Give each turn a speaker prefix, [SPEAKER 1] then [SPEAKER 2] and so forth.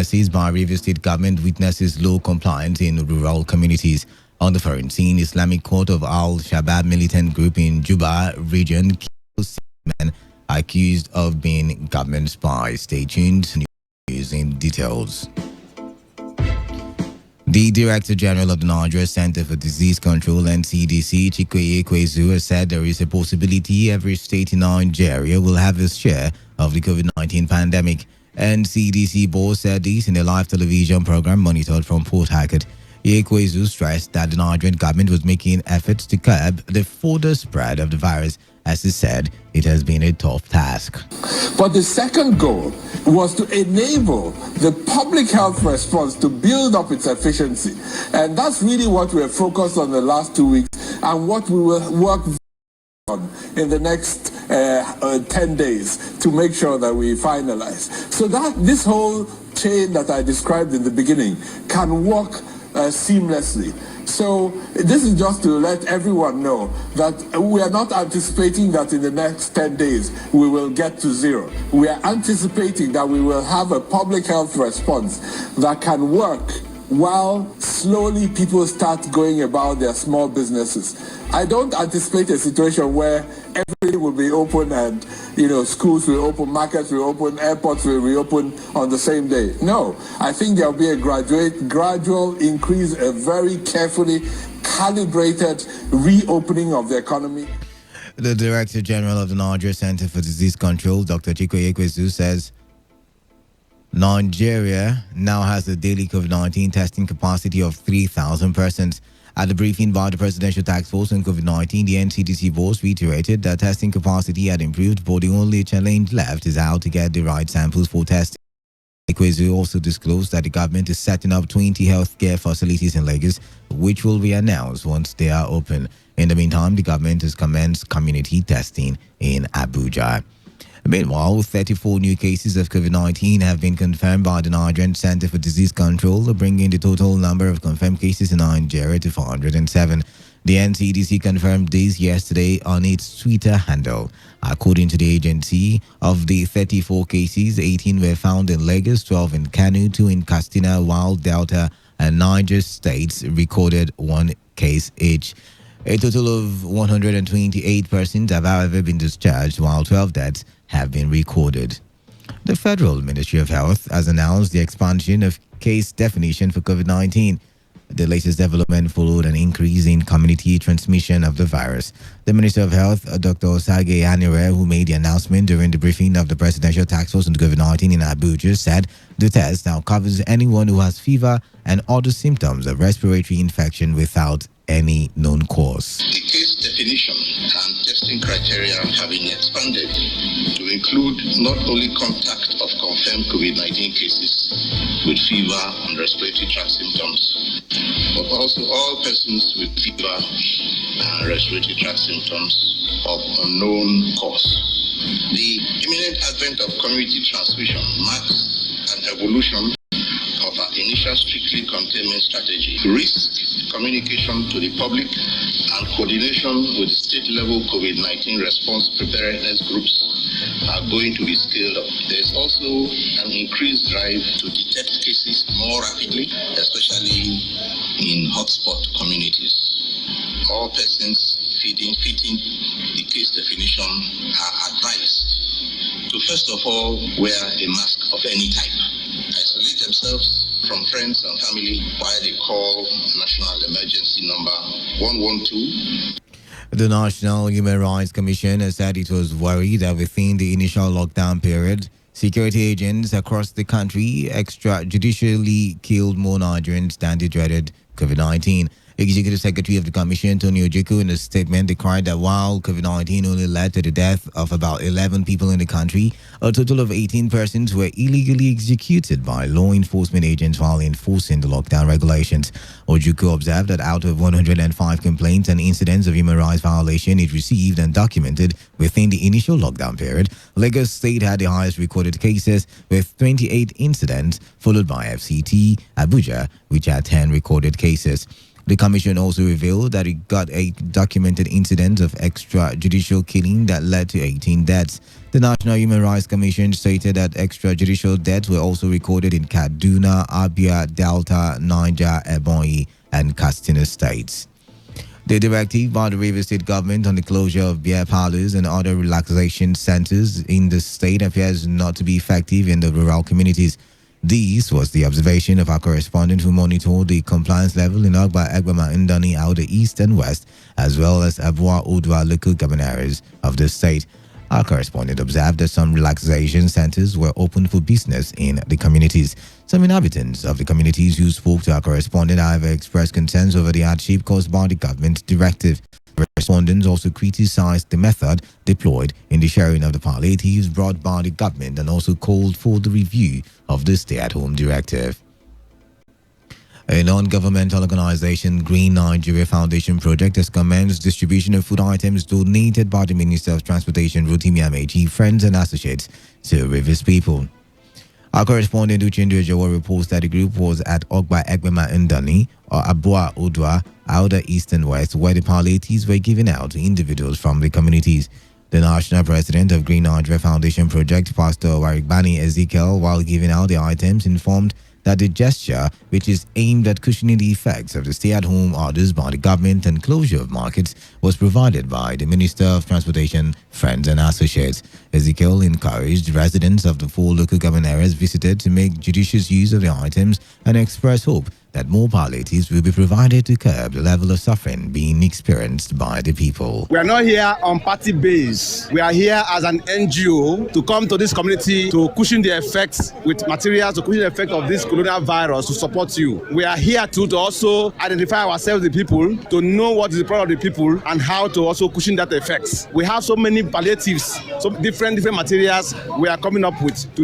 [SPEAKER 1] seized by River State government witnesses low compliance in rural communities. On the foreign scene, Islamic Court of Al-Shabaab militant group in Juba region kills 6 men accused of being government spies. Stay tuned. News in details. The Director General of the Nigeria Center for Disease Control (NCDC), Chikoye Kwezu, has said there is a possibility every state in Nigeria will have its share of the COVID-19 pandemic. NCDC boss said this in a live television program monitored from Port Harcourt. Ekwezu stressed that the Nigerian government was making efforts to curb the further spread of the virus. As he said, it has been a tough task.
[SPEAKER 2] But the second goal was to enable the public health response to build up its efficiency. And that's really what we're focused on the last 2 weeks and what we will work on in the next 10 days to make sure that we finalize. So that this whole chain that I described in the beginning can work seamlessly. So this is just to let everyone know that we are not anticipating that in the next 10 days we will get to zero. We are anticipating that we will have a public health response that can work while slowly people start going about their small businesses. I don't anticipate a situation where everything will be open and, schools will open, markets will open, airports will reopen on the same day. No, I think there will be a gradual increase, a very carefully calibrated reopening of the economy.
[SPEAKER 1] The Director General of the Nigeria Center for Disease Control, Dr. Chikoye Kwezu, says Nigeria now has a daily COVID-19 testing capacity of 3,000 persons. At the briefing by the Presidential Task Force on COVID-19, the NCDC boss reiterated that testing capacity had improved, but the only challenge left is how to get the right samples for testing. Ekwezu also disclosed that the government is setting up 20 healthcare facilities in Lagos, which will be announced once they are open. In the meantime, the government has commenced community testing in Abuja. Meanwhile, 34 new cases of COVID-19 have been confirmed by the Nigerian Center for Disease Control, bringing the total number of confirmed cases in Nigeria to 407. The NCDC confirmed this yesterday on its Twitter handle. According to the agency, of the 34 cases, 18 were found in Lagos, 12 in Kano, 2 in Katsina, while Delta and Niger states recorded 1 case each. A total of 128 persons have, however, been discharged, while 12 deaths have been recorded. The Federal Ministry of Health has announced the expansion of case definition for COVID-19. The latest development followed an increase in community transmission of the virus. The Minister of Health, Dr. Osage Anire, who made the announcement during the briefing of the Presidential Task Force on COVID-19 in Abuja, said the test now covers anyone who has fever and other symptoms of respiratory infection without any known cause.
[SPEAKER 3] The case definition and testing criteria have been expanded to include not only contact of confirmed COVID-19 cases with fever and respiratory tract symptoms, but also all persons with fever and respiratory tract symptoms of unknown cause. The imminent advent of community transmission marks an evolution of our initial strictly containment strategy. Risk communication to the public and coordination with state-level COVID-19 response preparedness groups are going to be scaled up. There's also an increased drive to detect cases more rapidly, especially in hotspot communities. All persons fitting the case definition are advised to first of all wear a mask of any type, isolate themselves from friends and family while they call National Emergency Number 112.
[SPEAKER 1] The National Human Rights Commission has said it was worried that within the initial lockdown period, security agents across the country extrajudicially killed more Nigerians than the dreaded COVID-19. Executive Secretary of the Commission, Tony Ojukwu, in a statement declared that while COVID-19 only led to the death of about 11 people in the country, a total of 18 persons were illegally executed by law enforcement agents while enforcing the lockdown regulations. Ojukwu observed that out of 105 complaints and incidents of human rights violation it received and documented within the initial lockdown period, Lagos State had the highest recorded cases with 28 incidents, followed by FCT, Abuja, which had 10 recorded cases. The commission also revealed that it got a documented incident of extrajudicial killing that led to 18 deaths. The National Human Rights Commission stated that extrajudicial deaths were also recorded in Kaduna, Abia, Delta, Niger, Ebonyi, and Katsina states. The directive by the Rivers State government on the closure of beer parlors and other relaxation centers in the state appears not to be effective in the rural communities. This was the observation of our correspondent who monitored the compliance level in Ogba, Egbama, Ndani, Outer East and West, as well as Abua, Odwa local government areas of the state. Our correspondent observed that some relaxation centers were open for business in the communities. Some inhabitants of the communities who spoke to our correspondent, however, expressed concerns over the hardship caused by the government directive. Respondents also criticized the method deployed in the sharing of the palliatives brought by the government and also called for the review of the stay-at-home directive. A non-governmental organization, Green Nigeria Foundation Project, has commenced distribution of food items donated by the Minister of Transportation, Rotimi Amechi, friends and associates to Rivers people. Our correspondent Uchendu Ojowo reports that the group was at Ogba Egbema Ndani or Abua Odwa, Outer East and West, where the palliatives were given out to individuals from the communities. The national president of Green Nigeria Foundation Project, Pastor Warigbani Ezekiel, while giving out the items, informed that the gesture, which is aimed at cushioning the effects of the stay-at-home orders by the government and closure of markets, was provided by the Minister of Transportation, Friends and Associates. Ezekiel encouraged residents of the 4 local government areas visited to make judicious use of the items and express hope that more palliatives will be provided to curb the level of suffering being experienced by the people.
[SPEAKER 4] We are not here on party base. We are here as an NGO to come to this community to cushion the effects with materials, to cushion the effect of this coronavirus, to support you. We are here to also identify ourselves, the people, to know what is the problem of the people and how to also cushion that effects. We have so many palliatives, so different materials we are coming up with.